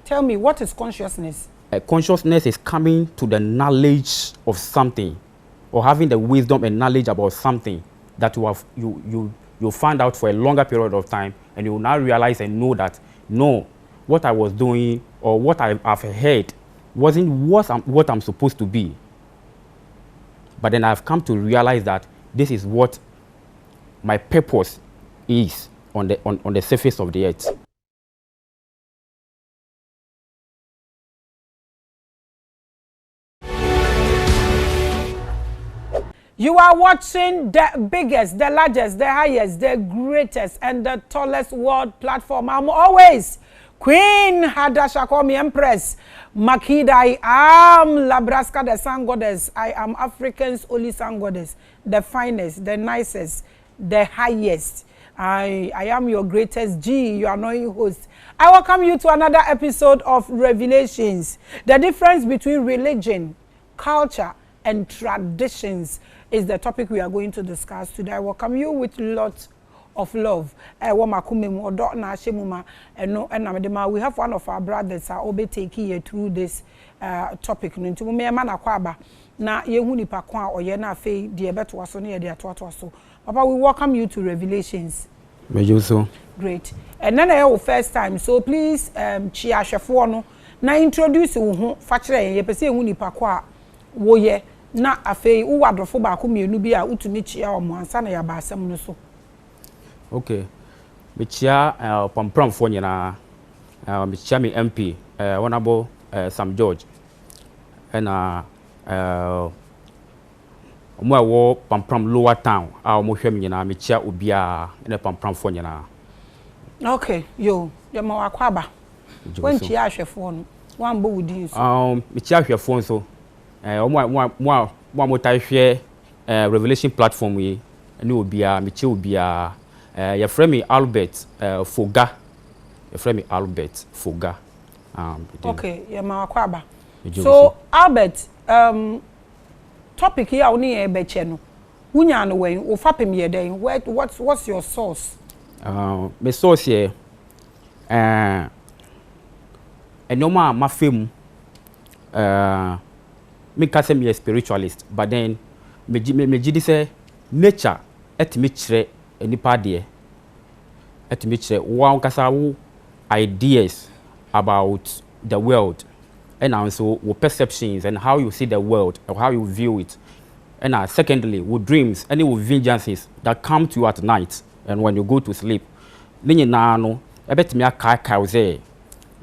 Tell me, what is consciousness? Consciousness is coming to the knowledge of something, or having the wisdom and knowledge about something that you find out for a longer period of time, and you will now realize and know that no, what I was doing or what I've heard wasn't what I'm supposed to be. But then I've come to realize that this is what my purpose is on the surface of the earth. You are watching the biggest, the largest, the highest, the greatest, and the tallest world platform. I'm always Queen Hadasha, call me Empress Makida. I am Labraska, the Sun Goddess. I am African's only Sun Goddess, the finest, the nicest, the highest. I am your greatest G, your annoying host. I welcome you to another episode of Revelations. The difference between religion, culture, and traditions is the topic we are going to discuss today. I welcome you with lots of love. We have one of our brothers that will be taking you through this topic. Na yehuni pa kwa or yena fe die beto aso ne ye aso. Papa, we welcome you to Revelations. Great. And then I first time, so please chia hwefo no na introduce wo ho fa kire ye pese ehuni pa kwa wo ye na afei wo wadrofo ba ko mienu bi a utumi chia o mo ansa na ya ba asem no so. Okay. Me chia pampram fo nyina me chia me MP honorable Sam George na omo awo pampram lower town a omo hwem nyina me chia obia na pampram fo nyina. Okay, yo ma wakwaba. When chia hwefo no wan bo wudi so. Me chia hwefo so mo tai hwe Revelation platform we ni obia me chia obia your friend Albert FUGAH. Your friend Albert FUGAH. Okay, yeah, ma wakwaba. So Albert, topic here only e beche no. Wunya no wen o fapem ye den. What's your source? My source here enoma mafem me ka say me a spiritualist, but then me gidi say nature etimi kire enipa de etimi kire wan kasa wo ideas about the world, and also with perceptions and how you see the world or how you view it, and secondly with dreams and with vengeances that come to you at night and when you go to sleep. Ni na no ebetimi aka say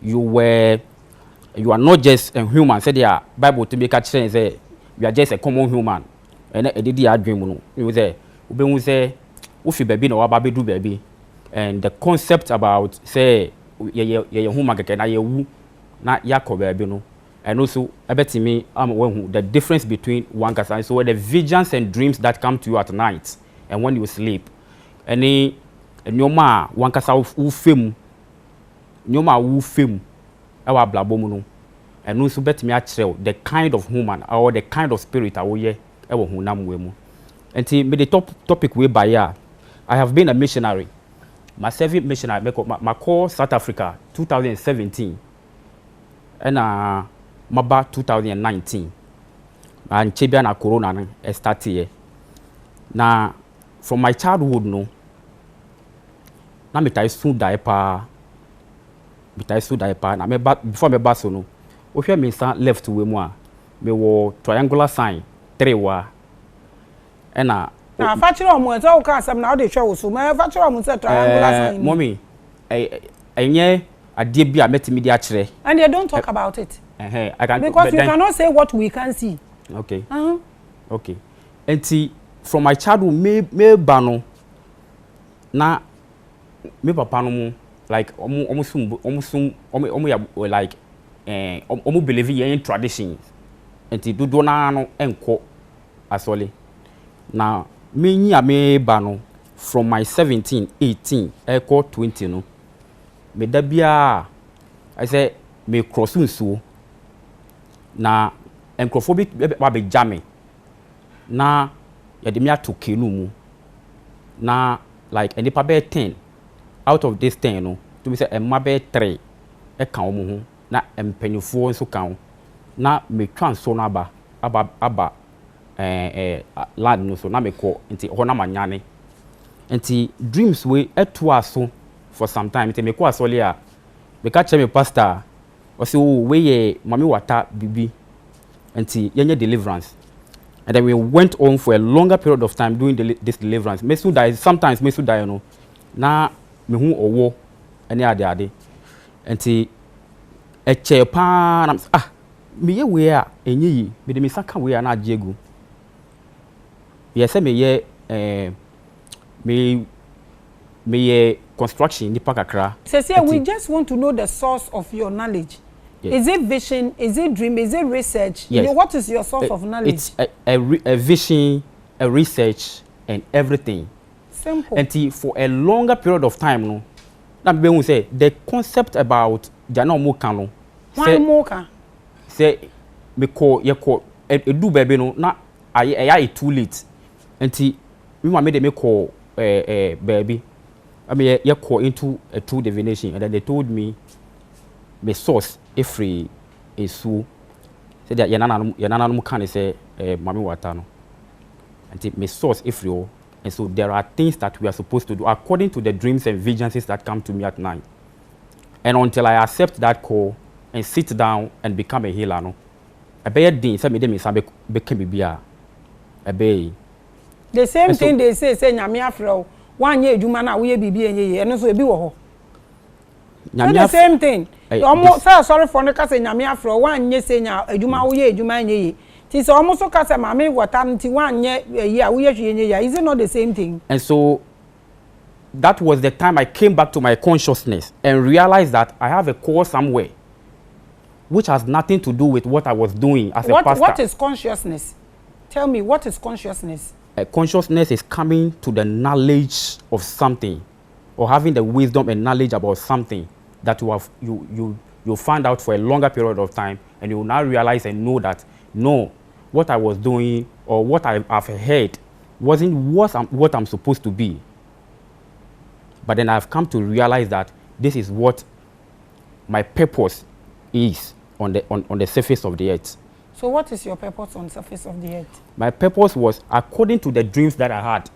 you are not just a human. Say the Bible to make a change say you are just a common human. And e did your dream no. You say ube say ufi baby na waba do baby. And the concept about say ye human keke na ye wu na yakọ baby no. And also ebetimi the difference between one kasa. So the visions and dreams that come to you at night and when you sleep. Any nyoma one kasa u fem nyoma wu fem our blabomuno, and also bet me the kind of human or the kind of spirit awoye ewo hunam wemu. And me the topic we by ya. I have been a missionary. My serving missionary my call South Africa 2017 and maba 2019. And chebia na corona na start here. Na from my childhood no na me tai soon die pa na me before me baso no o hwe me san left we mu a me wo triangular sign 3 wa na fa kire o mo e so ka asem na o de hwe wo so me fa kire o mo say triangular sign mommy enye ade bi a metimi di a kire, and they don't talk about it. I can, because we cannot say what we can see. Okay. Okay. And from my childhood me bano na me papa no like almost like believe in traditions, and do na no enko asole na me nya me ba no from my 17 18 echo 20 no me da bia I say me cross nsuo na encrophobic ba be jame na ya de me ato kenu mu na like enipa be 10 out of this 10 no to be say e ma be 3 e kan omo ho na empenyufuo nso kan na me twanso na aba land no so na me ko nti ho na manyane nti dreams we eto aso for some time nti me ko asole a me ka che me pastor o se o we ye mami wata bibi nti yenye deliverance. And then we went on for a longer period of time doing this deliverance. Mesu die sometimes mesu die no na me hu owo ene ade nti eche pa na me ye we a enye yi me de me saka we a na agegu ye se me ye me ye construction ni pakakra. Say we just want to know the source of your knowledge. Yes. Is it vision? Is it dream? Is it research? Yes. What is your source of knowledge? It's a vision, a research, and everything. Simple. And for a longer period of time, no, that be say the concept about jana moka no. Why moka? Say me call do baby no na I too late. And me made me call baby. I mean you call into a true divination, and then they told me my source free esu say that yanana no can say mami wata no and my source free. And so there are things that we are supposed to do according to the dreams and visions that come to me at night. And until I accept that call and sit down and become a healer, no, I bear din say me dem say become bibia I bear. The same and thing so, they say nyame afro one year adwuma na wo ye bibia enye eno so ebi wo ho. The same thing. Almost sorry for the say nyame afro one year say nya adwuma wo ye adwuma enye. Tis almost so kase mame watanti one year we is it not the same thing? And so that was the time I came back to my consciousness and realized that I have a call somewhere which has nothing to do with what I was doing as a pastor. What is consciousness? Tell me, what is consciousness? Consciousness is coming to the knowledge of something or having the wisdom and knowledge about something that you find out for a longer period of time, and you will now realize and know that no, what I was doing or what I've heard wasn't what I'm supposed to be. But then I've come to realize that this is what my purpose is on the surface of the earth. So what is your purpose on the surface of the earth? My purpose was according to the dreams that I had.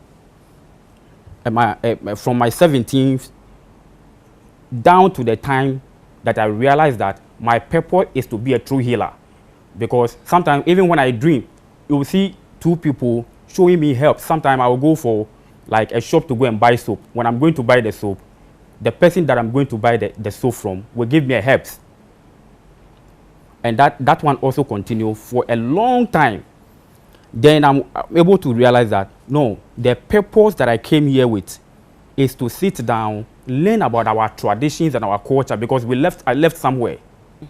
From my 17th down to the time that I realized that my purpose is to be a true healer. Because sometimes, even when I dream, you will see two people showing me help. Sometimes I will go for like a shop to go and buy soap. When I'm going to buy the soap, the person that I'm going to buy the soap from will give me a herbs. And that one also continued for a long time. Then I'm able to realize that, no, the purpose that I came here with is to sit down, learn about our traditions and our culture, because I left somewhere.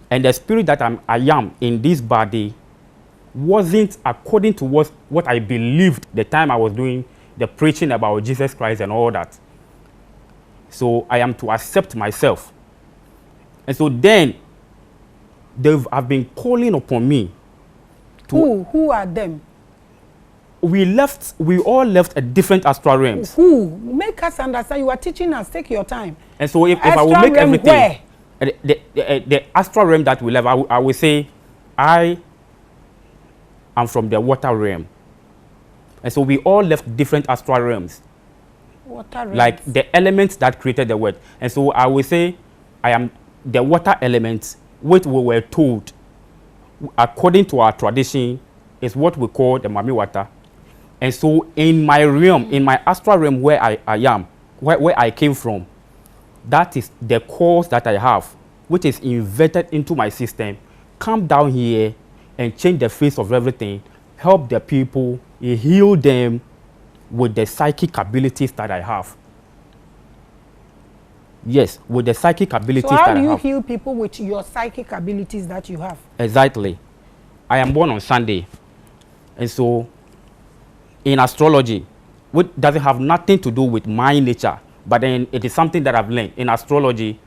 And the spirit that I am in this body wasn't according to what I believed the time I was doing the preaching about Jesus Christ and all that. So I am to accept myself. And so then they have been calling upon me. Who are them? We all left a different astral realms. Who? Make us understand. You are teaching us. Take your time. And so if I will make everything. Where? The astral realm that we left, I will say, I am from the water realm. And so we all left different astral realms. Water realms. Like the elements that created the world. And so I will say, I am the water elements, which we were told, according to our tradition, is what we call the Mami water. And so in my realm, in my astral realm where I am, where I came from, that is the cause that I have, which is inverted into my system. Come down here and change the face of everything, help the people, heal them with the psychic abilities that I have. Yes, with the psychic abilities that I have. So how do you heal people with your psychic abilities that you have? Exactly. I am born on Sunday. And so in astrology, which doesn't have nothing to do with my nature, but then it is something that I've learned. In astrology,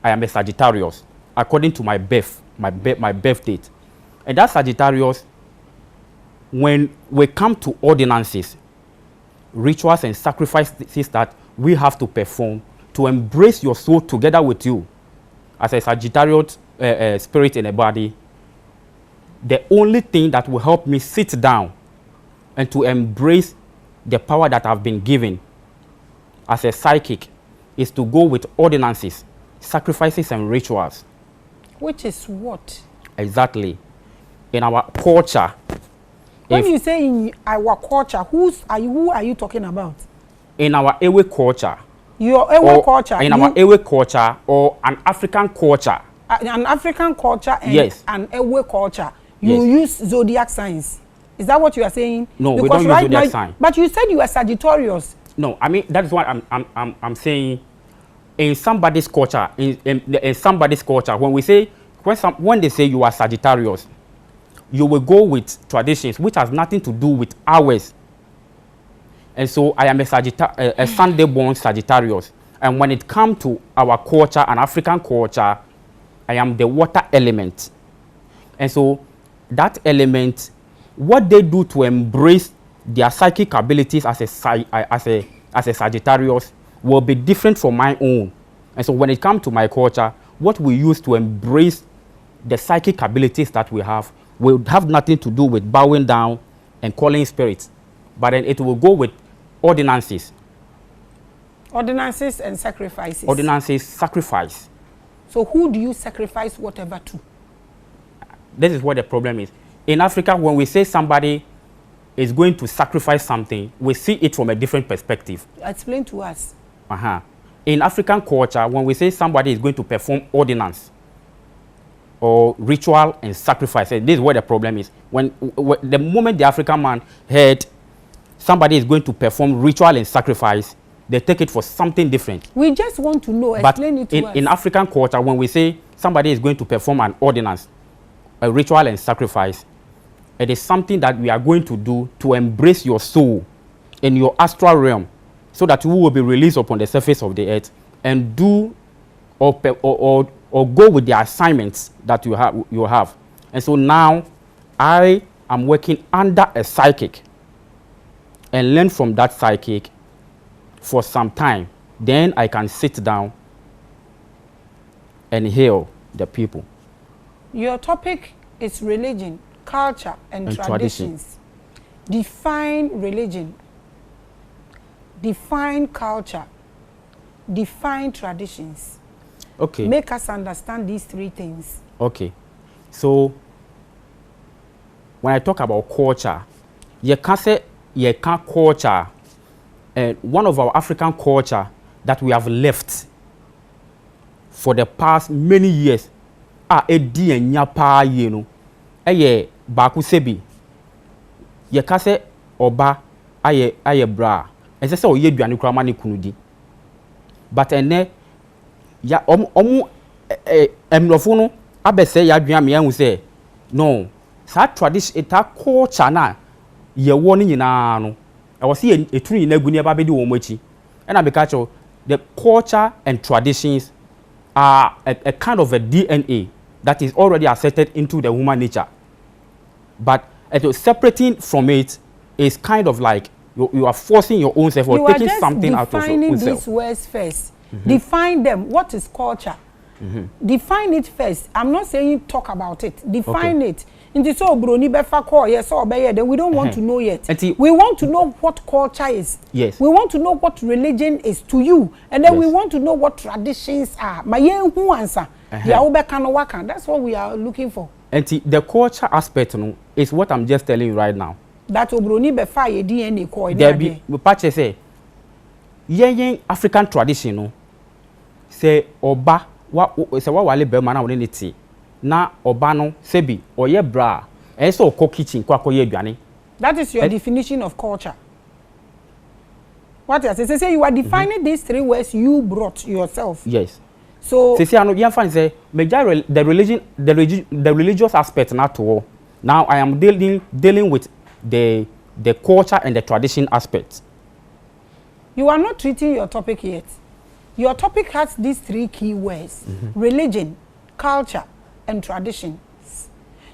I am a Sagittarius, according to my birth date. And that Sagittarius, when we come to ordinances, rituals and sacrifices that we have to perform to embrace your soul together with you, as a Sagittarius spirit in a body, the only thing that will help me sit down and to embrace the power that I've been given as a psychic is to go with ordinances, sacrifices, and rituals. Which is what? Exactly. In our culture. When you say in our culture, who are you talking about? In our Ewe culture. Your Ewe culture? In our Ewe culture or an African culture. An African culture and yes. an Ewe culture. You use zodiac signs. Is that what you are saying? No, because we don't use zodiac signs. But you said you were Sagittarius. No, I mean that is what I'm saying. In somebody's culture, in somebody's culture, when we say when they say you are Sagittarius, you will go with traditions which has nothing to do with ours. And so I am a Sunday-born Sagittarius. And when it comes to our culture and African culture, I am the water element. And so that element, what they do to embrace their psychic abilities as a Sagittarius will be different from my own. And so when it comes to my culture, what we use to embrace the psychic abilities that we have will have nothing to do with bowing down and calling spirits, but then it will go with ordinances. Ordinances and sacrifices. Ordinances, sacrifice. So who do you sacrifice whatever to? This is what the problem is. In Africa, when we say somebody is going to sacrifice something, we see it from a different perspective. Explain to us. In African culture, when we say somebody is going to perform ordinance or ritual and sacrifice, this is where the problem is. When the moment the African man heard somebody is going to perform ritual and sacrifice, they take it for something different. We just want to know, explain it to us. In African culture, when we say somebody is going to perform an ordinance, a ritual and sacrifice, it is something that we are going to do to embrace your soul in your astral realm, so that you will be released upon the surface of the earth and do or go with the assignments that you have. And so now I am working under a psychic and learn from that psychic for some time. Then I can sit down and heal the people. Your topic is religion, culture, and traditions. Define religion. Define culture. Define traditions. Okay. Make us understand these three things. Okay. So when I talk about culture, you can say you can culture, and one of our African culture that we have left for the past many years. Edi enya pa ye no. Eye baku sebi. Ye ka se oba aye bra. Ese se oye duane kura ma ne kunu di. But ene ya omu emrofo no abese ya duane me hu se no sa tradition eta culture na ye wo ni nyina no. E wo se etunu nyina gu ni eba bedi wo machi. E na be ka cho the culture and traditions are a kind of a DNA that is already accepted into the human nature. But separating from it is kind of like you are forcing your own self or taking something out of your own self. You are just defining these words first. Define them. What is culture? Define it first. I'm not saying talk about it. Define it. Then we don't want to know yet. We want to know what culture is. Yes. We want to know what religion is to you. And then we want to know what traditions are. That's what we are looking for. And the culture aspect is what I'm just telling you right now. That obroni be fa ye DNA ko there be patche say yen African tradition no say oba say wa wale be ma na woni ti na oba no say bi oye bra e say okọ kitchen kwa akoye aduane. That is your definition of culture. What you say you are defining these three words you brought yourself. Yes. So say I know you find say major the religious aspect not all. Now I am dealing with the culture and the tradition aspect. You are not treating your topic yet. Your topic has these three key words: religion, culture, and tradition.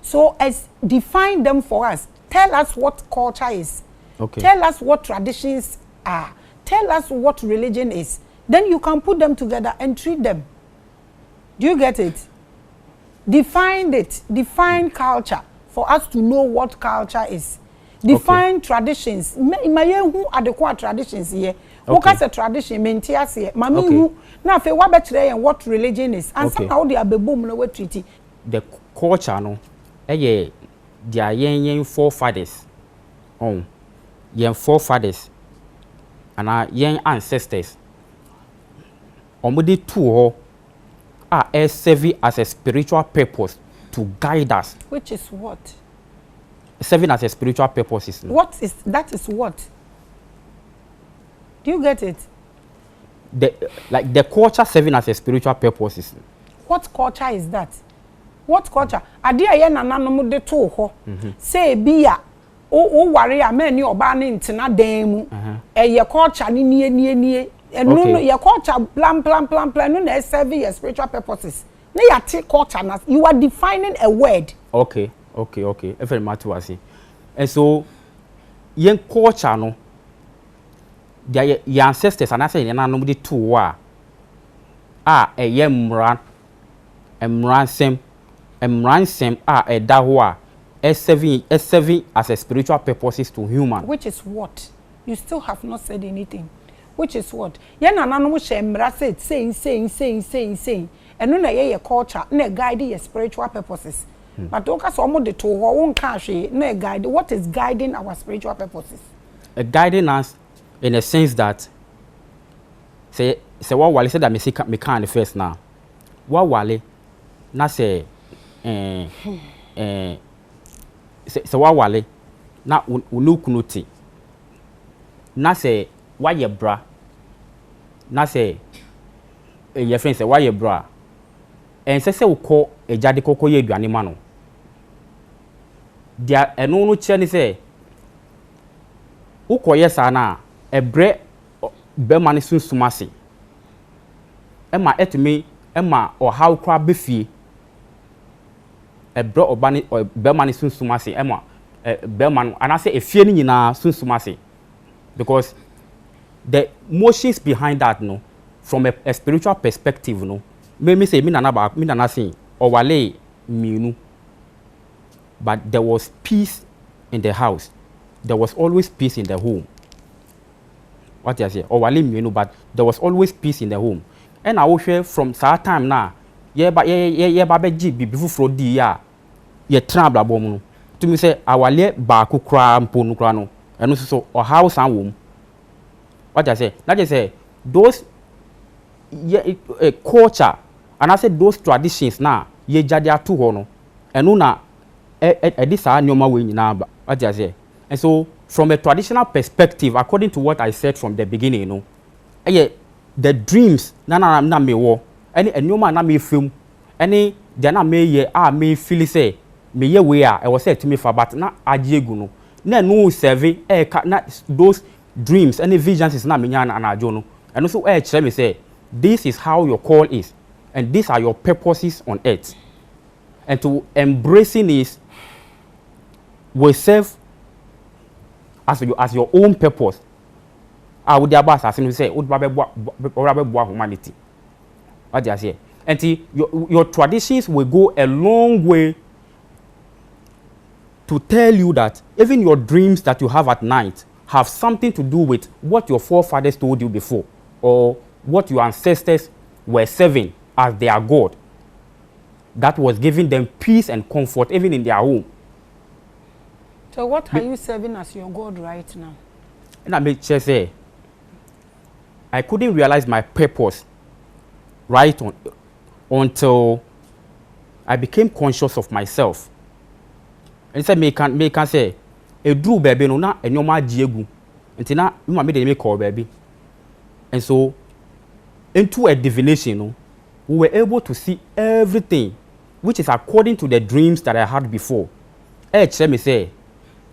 So as define them for us. Tell us what culture is. Okay. Tell us what traditions are. Tell us what religion is. Then you can put them together and treat them. Do you get it? Define it. Define culture for us to know what culture is. Define traditions. My who adequate traditions here. What is a tradition? Maintias here. Mami who now fe what betre and what religion is. And somehow they are boom no treaty. The culture no, their yen forefathers, yen forefathers, and our yen ancestors. Omudi two are serving as a spiritual purpose to guide us. Which is what? Serving as a spiritual purpose. What is that? Is what? Do you get it? The culture serving as a spiritual purpose. What culture is that? What culture? Adia ye nananom de to ho. Say bia o ware a mani oba ne ntena dan mu. Ye culture ni nie. No, your culture plan no na serve your spiritual purposes. Na your take culture na you are defining a word. Okay. Every matter was it. And so yen culture no their ancestors and I say na no de two wa emran sem da ho a serving as a spiritual purposes to human. Which is what? You still have not said anything. Which is what? Yen nananom she mra saying. And no na your culture na guide your spiritual purposes. But oka so mo de to ho won ka hwe na guide. What is guiding our spiritual purposes? Guiding us in a sense that say what wale said that me can the first now. What wale na say say what wale na unukunuti na say why ye bra na say your friend say why ye bra and say we call a jadi koko ye aduane ma no dia eno no che ni say ukoye sa na ebre be ma ne sunsumase ema etimi ema o how kra be fie ebre obane be ma ne sunsumase ema be ma no ana say efie ni nyina sunsumase because the motions behind that no from a spiritual perspective no me say me nana saying or wale mienu but there was peace in the house. There was always peace in the home. What I say? Or wale mienu but there was always peace in the home. And I will share from that time now. Yeah, but ba be before Frodi ya. Ye trabla bomu. To me say awale ba ku kra mpo no kra no. Eno so or house and home. What I say? That is say those culture and I said those traditions now ye jadia to hono and una this are nyoma we nyina ba. What I say? And so from a traditional perspective, according to what I said from the beginning, you know, the dreams na me wo any nyoma na me film any they na me ye me feel say me ye we I was said to me for but na ajiegu no na no serve na those dreams any visions is na me nya na ajo no and also tell me say this is how your call is and these are your purposes on earth and to embracing is will serve as your own purpose. I would abas as you say would humanity. What I say and your traditions will go a long way to tell you that even your dreams that you have at night have something to do with what your forefathers told you before or what your ancestors were serving as their God that was giving them peace and comfort even in their home. So what are you serving as your God right now? And I make sure say I couldn't realize my purpose right until I became conscious of myself. And said me can say a drew baby no na enyoma giegu nti na me me dey make call baby. And so into a divination no, we were able to see everything which is according to the dreams that I had before. Let me say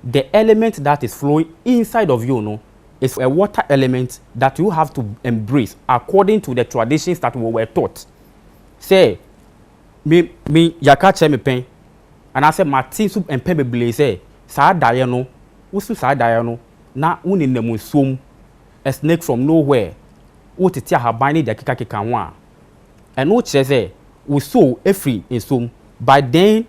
the element that is flowing inside of you no is a water element that you have to embrace according to the traditions that we were taught. Say me yaka che me pen and I say Martin soup and pen be say sa daye no usu sa daye no na uni nemusom a snake from nowhere wo tete ahaban ni de keka ho a eno che say we sow every in some. By then,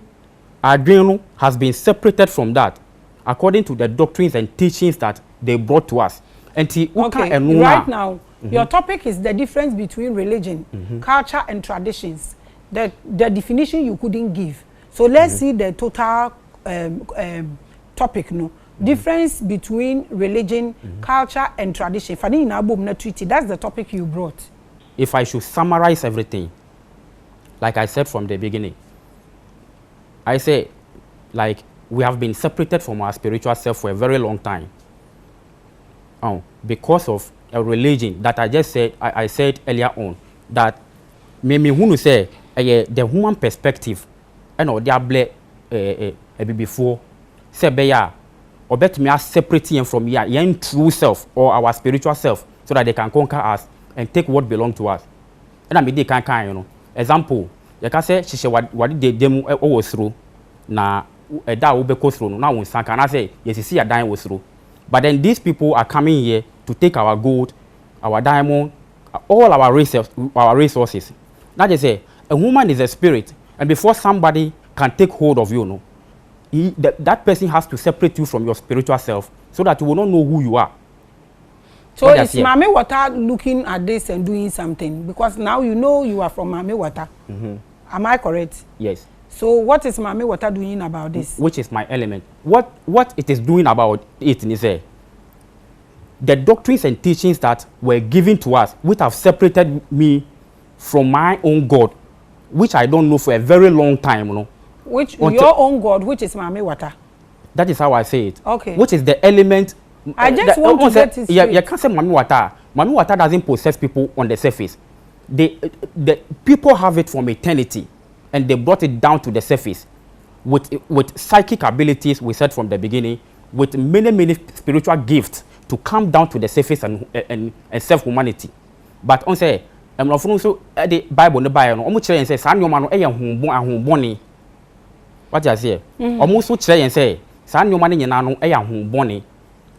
our brain has been separated from that, according to the doctrines and teachings that they brought to us. Okay, right now, your topic is the difference between religion, culture, and traditions. The definition you couldn't give. So let's see the total topic. No difference between religion, culture, and tradition. That's the topic you brought. If I should summarize everything, like I said from the beginning, I say, like, we have been separated from our spiritual self for a very long time. Because of a religion that I just said, I said earlier on, that me who say the human perspective, I know they are before say beya or bet me as separating from your true self or our spiritual self, so that they can conquer us and take what belongs to us. And I mean they can you know. Example, you can say she what did them was through na a da will be through now when can I say yes you see a dying was through. But then these people are coming here to take our gold, our diamond, all our resources. Now they say a woman is a spirit, and before somebody can take hold of you, that person has to separate you from your spiritual self, so that you will not know who you are. So is Maame Water looking at this and doing something? Because now you know you are from Maame Water. Am I correct? Yes. So what is Maame Water doing about this? Which is my element. What it is doing about it is the doctrines and teachings that were given to us, which have separated me from my own God, which I don't know for a very long time, you know. Which your own God, which is Maame Water. That is how I say it. Okay. Which is the element. I just want to get it straight. You can't say Maame Water. Maame Water doesn't possess people on the surface. The people have it from eternity, and they brought it down to the surface with psychic abilities, we said from the beginning, with many spiritual gifts to come down to the surface and serve humanity. But on say, I'm not so the Bible no Bible. Almost say say san nyoma no e ahunboni. What you say? Almost so say say san nyoma ne nyina no e ahunboni.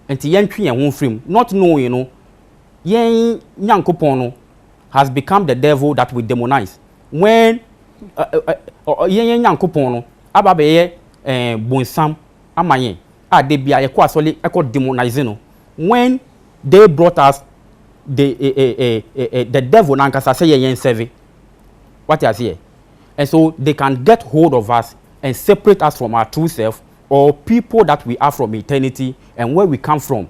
Enti yentwe yen ho frim, not knowing, you know, yen nyankopon no has become the devil that we demonize. When yen nyankopon no aba be ye bonsam amayen a de bia ye ko asole e ko demonize no. When they brought us the devil nankasa say yen serve. What you say? And so they can get hold of us and separate us from our true self, or people that we are from eternity and where we come from,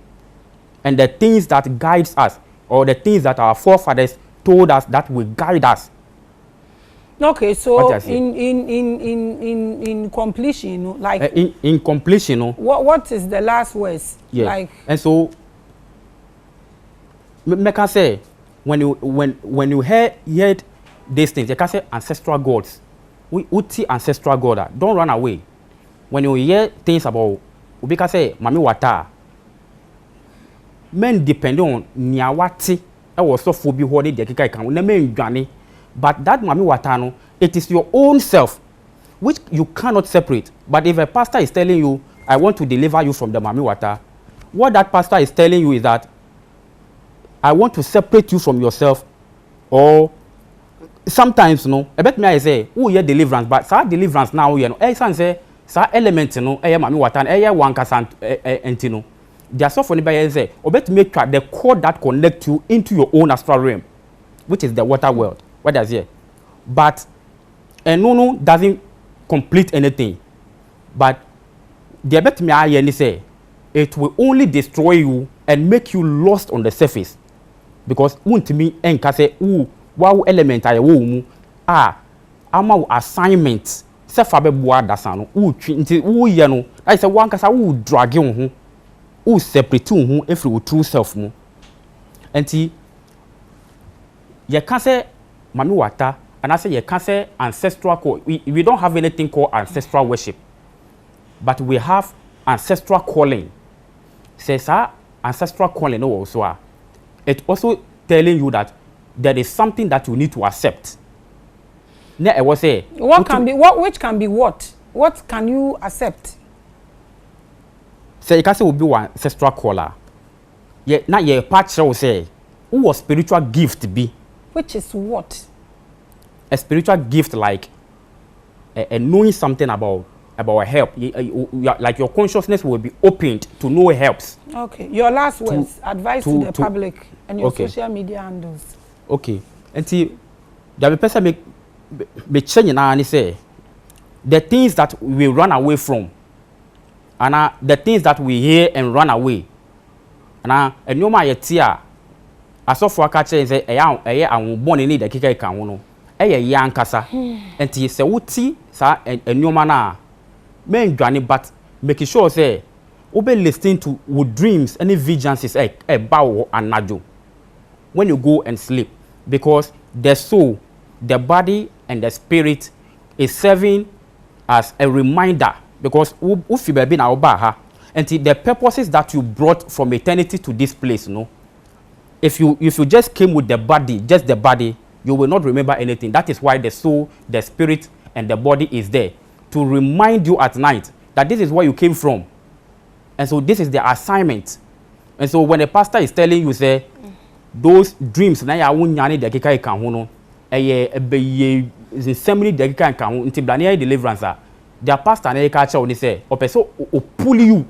and the things that guides us, or the things that our forefathers told us that will guide us. Okay, so in completion, like in completion, what is the last words? Yeah. Like, and so me can say when you heard these things, you can say ancestral gods. We see ancestral God. Don't run away. When you hear things about, we can say Maame Water. Men depend on nyawati. I was so phobia hodi de kika kan. Na men dwane. But that Maame Water no, it is your own self, which you cannot separate. But if a pastor is telling you, I want to deliver you from the Maame Water, what that pastor is telling you is that I want to separate you from yourself. Or sometimes, I bet me I say, oh yeah, deliverance, but sa deliverance now, say, sa element, Maame Water, one kasant, entino. There are so funny by say, or bet make the cord that connect you into your own astral realm, which is the water world. What does it? But no doesn't complete anything. But the bet me I say, it will only destroy you and make you lost on the surface. Because to me enka say wow element I wo ama assignment se fa be boa dasa no nti ye no I say one kasa drag ho separate ho every true self mu enti ye can say Maame Water, and I say ye can say ancestral we don't have anything called ancestral worship, but we have ancestral calling. Says ancestral calling also it also telling you that there is something that you need to accept. I was say what can be which can be what? What can you accept? Say you can say will be one ancestral caller. Yeah, now your part shall say who was spiritual gift be. Which is what? a spiritual gift like knowing something about help. Like your consciousness will be opened to know helps. Okay. Your last words, advice to the public and your social media handles. Okay. And see, the person me change na ani say the things that we run away from, and the things that we hear and run away, and enyoma yetia asofo aka che say eye awon ni de keke kan ho no eye ya nkasa enti se wuti sa enyoma na men dwane, but making sure say obe listening to with dreams any visions bawo anajo when you go and sleep, because the soul, the body and the spirit is serving as a reminder, because if you be na oba ha and the purposes that you brought from eternity to this place, no, if you just came with the body, just the body, you will not remember anything. That is why the soul, the spirit and the body is there to remind you at night that this is where you came from, and so this is the assignment. And so when the pastor is telling you say those dreams na ya wunyane de keka kan ho no eye assembly de keka kan ho ntiblane deliverance, their pastor na ka cha say opeso o pull you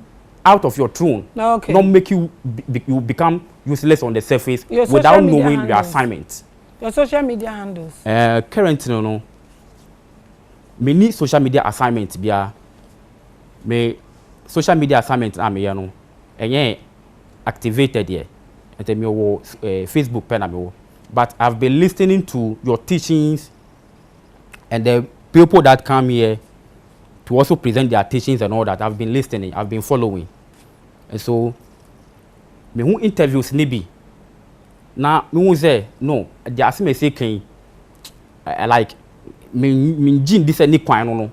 out of your throne, okay, not make you become useless on the surface without knowing your assignment. Your social media handles currently no me need social media assignment bia me social media assignment na me ya no enye activated here. And me wo Facebook pen me wo, but I've been listening to your teachings and the people that come here to also present their teachings and all that. I've been listening, I've been following, and so me who interviews nibi na me who say no they ask me say can like me gin this any kwan no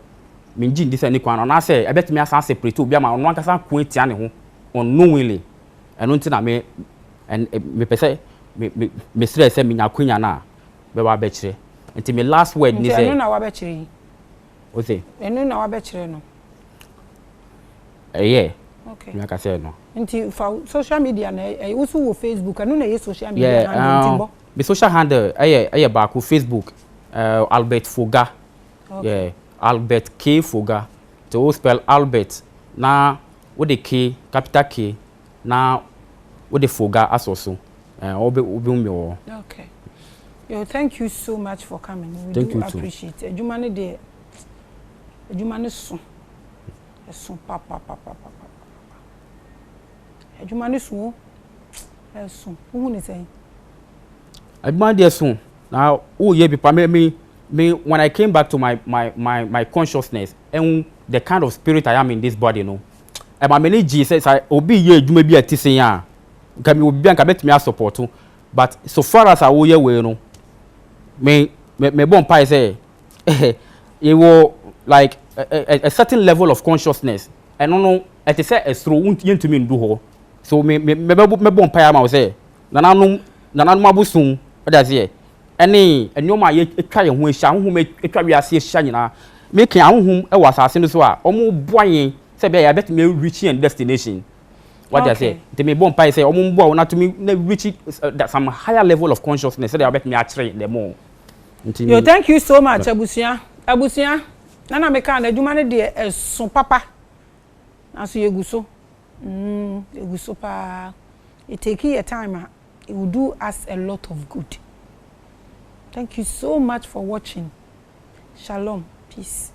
me gin this any kwan no na say I bet me asa separate obi ama no ankasa ko etia ne ho unknowingly, and until na me and me pese me stress say me nyakunya na be wa be kire until me last word ni say enu na wa be kire o say enu na wa be kire no yeah, okay, me aka say no until for social media na also wo Facebook enu na ye social media handle me social handle ba ku Facebook Albert FUGAH, okay, yeah, Albert K FUGAH, to spell Albert na with the K, capital K, na with the FUGAH as also. Okay. Yo, thank you so much for coming. We thank do you appreciate it. Ejumane de ejumane so. Eso papa. Ejumane so. Eso. Who ni say? Ejumane de so. Now, oh yeah, me when I came back to my consciousness and the kind of spirit I am in this body, no. And my many Jesus I obi ye ejuma bi atisen ya. Nka me obi anka betimi support, but so far as I wo ye we no. Me bon pai say you will like a certain level of consciousness. And no it say a through won't to me do ho. So me bon pai am say nananom abusum what does here. Any enyoma ye etwa ye ho ehia ho me etwa wi ase ehia nyina me kan ahom e wasase no so a omo boayen se be ya betime reach and destination. What do I say? Te me bon pai say omo boa na to me reach some higher level of consciousness so they betime achire them more. Yo, thank you so much abusia na me kan adwuma ne de eso papa na so yeguso yeguso pa. It take your time, it will do us a lot of good. Thank you so much for watching. Shalom. Peace.